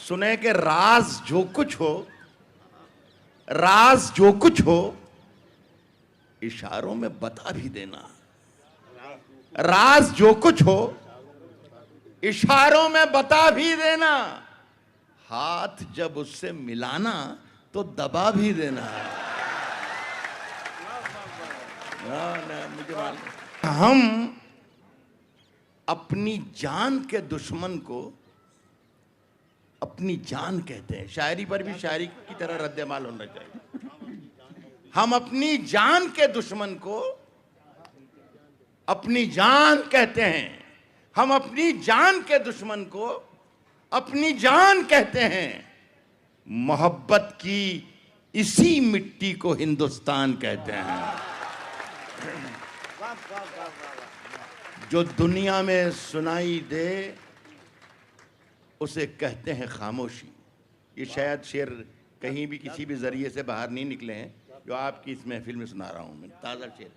सुने कि राज जो कुछ हो, राज जो कुछ हो, इशारों में बता भी देना। राज जो कुछ हो, इशारों में बता भी देना। हाथ जब उससे मिलाना तो दबा भी देना। ना मुझे मालूम। हम अपनी जान के दुश्मन को अपनी जान कहते हैं। शायरी पर भी शायरी की तरह रद्द-ए-माल होना चाहिए। हम अपनी जान के दुश्मन को अपनी जान कहते हैं। हम अपनी जान के दुश्मन को अपनी जान कहते हैं। मोहब्बत की इसी मिट्टी को हिंदुस्तान कहते हैं। जो दुनिया में सुनाई दे उसे कहते हैं खामोशी। ये शायद शेर कहीं भी किसी भी जरिए से बाहर नहीं निकले हैं, जो आपकी इस महफिल में सुना रहा हूं मैं। ताजा शेर।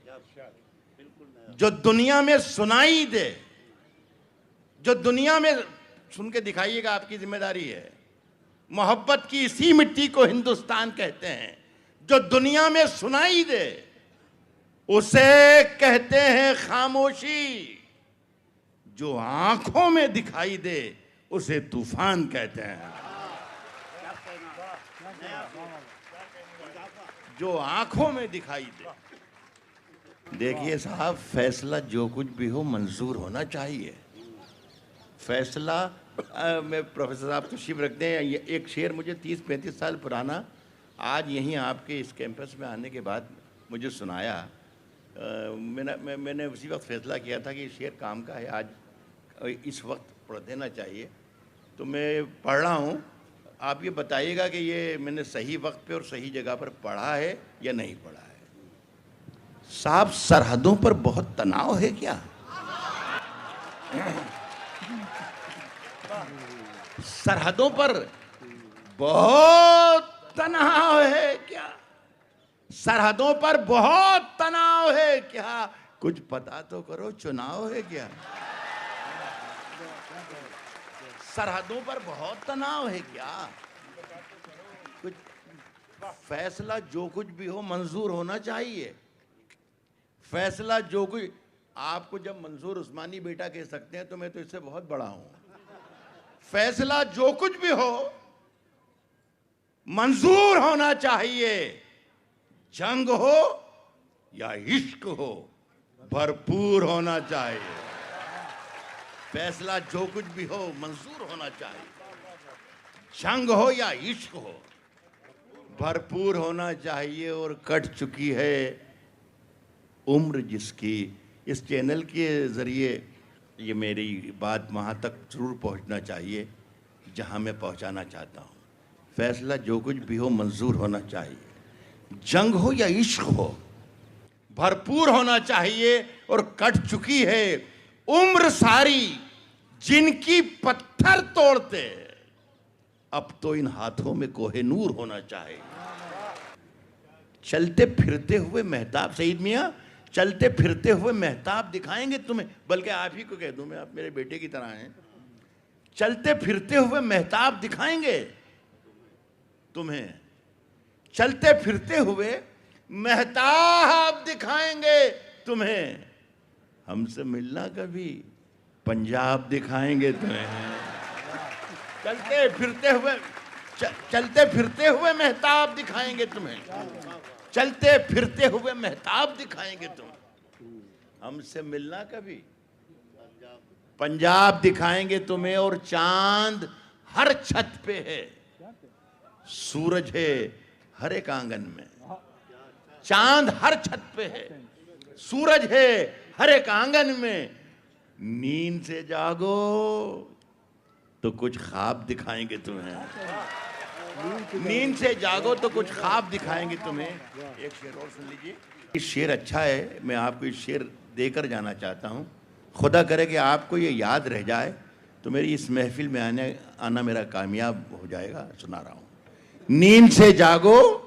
जो दुनिया में सुनाई दे, जो दुनिया में सुन के दिखाइएगा, आपकी जिम्मेदारी है। मोहब्बत की इसी मिट्टी को हिंदुस्तान कहते हैं। जो दुनिया में सुनाई दे उसे कहते हैं खामोशी। जो आंखों में दिखाई दे उसे तूफान कहते हैं। जो आंखों में दिखाई दे। देखिए साहब, फैसला जो कुछ भी हो मंजूर होना चाहिए। फैसला में प्रोफेसर साहब तशरीफ रखते हैं। ये एक शेर मुझे 30-35 साल पुराना आज यहीं आपके इस कैंपस में आने के बाद मुझे सुनाया। मैंने उसी वक्त फैसला किया था कि ये शेर काम का है, आज इस वक्त पढ़ देना चाहिए। तो मैं पढ़ रहा हूँ, आप ये बताइएगा कि ये मैंने सही वक्त पे और सही जगह पर पढ़ा है या नहीं पढ़ा है। साहब, सरहदों पर बहुत तनाव है क्या? सरहदों पर बहुत तनाव है क्या? सरहदों पर बहुत तनाव है क्या? कुछ पता तो करो, चुनाव है क्या? सरहदों पर बहुत तनाव है क्या? कुछ फैसला जो कुछ भी हो मंजूर होना चाहिए। फैसला जो कुछ, आपको जब मंसूर उस्मानी बेटा कह सकते हैं तो मैं तो इससे बहुत बड़ा हूं। फैसला जो कुछ भी हो मंजूर होना चाहिए। जंग हो या इश्क हो, भरपूर होना चाहिए। फैसला जो कुछ भी हो मंजूर होना चाहिए। जंग हो या इश्क हो, भरपूर होना चाहिए। और कट चुकी है उम्र जिसकी। इस चैनल के ज़रिए ये मेरी बात वहाँ तक ज़रूर पहुँचना चाहिए जहाँ मैं पहुँचाना चाहता हूँ। फैसला जो कुछ भी हो मंजूर होना चाहिए। जंग हो या इश्क हो, भरपूर होना चाहिए। और कट चुकी है उम्र सारी जिनकी पत्थर तोड़ते, अब तो इन हाथों में कोहिनूर होना चाहिए। चलते फिरते हुए मेहताब, सईद मियाँ, चलते फिरते हुए मेहताब दिखाएंगे तुम्हें। बल्कि आप ही को कह दूं मैं, आप मेरे बेटे की तरह हैं। चलते फिरते हुए मेहताब दिखाएंगे तुम्हें। चलते फिरते हुए मेहताब दिखाएंगे तुम्हें। हमसे मिलना कभी, पंजाब दिखाएंगे तुम्हें। चलते फिरते हुए मेहताब दिखाएंगे तुम्हें। चलते फिरते हुए मेहताब दिखाएंगे तुम। हमसे मिलना कभी, पंजाब दिखाएंगे तुम्हें। और चांद हर छत पे है, सूरज है हर एक आंगन में। चांद हर छत पे है, सूरज है हर एक आंगन में। नींद से जागो तो कुछ ख्वाब दिखाएंगे तुम्हें। नींद से जागो तो कुछ ख्वाब दिखाएंगे तुम्हें। एक शेर और सुन लीजिए। ये शेर अच्छा है, मैं आपको इस शेर देकर जाना चाहता हूँ। खुदा करे कि आपको ये याद रह जाए तो मेरी इस महफिल में आना मेरा कामयाब हो जाएगा। सुना रहा हूँ। नींद से जागो,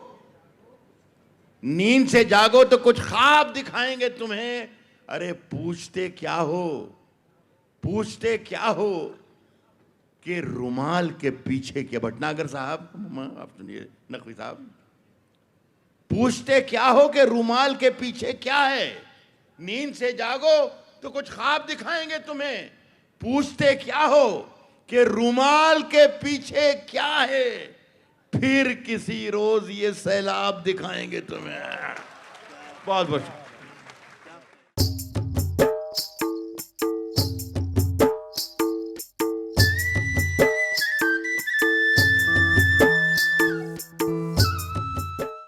नींद से जागो तो कुछ ख्वाब दिखाएंगे तुम्हें। अरे पूछते क्या हो, पूछते क्या हो, कि रुमाल के पीछे क्या। भटनागर साहब, आप सुनिए, नकवी साहब, पूछते क्या हो कि रुमाल के पीछे क्या है। नींद से जागो तो कुछ ख्वाब दिखाएंगे तुम्हें। पूछते क्या हो कि रुमाल के पीछे क्या है, फिर किसी रोज ये सैलाब दिखाएंगे तुम्हें। बहुत बहुत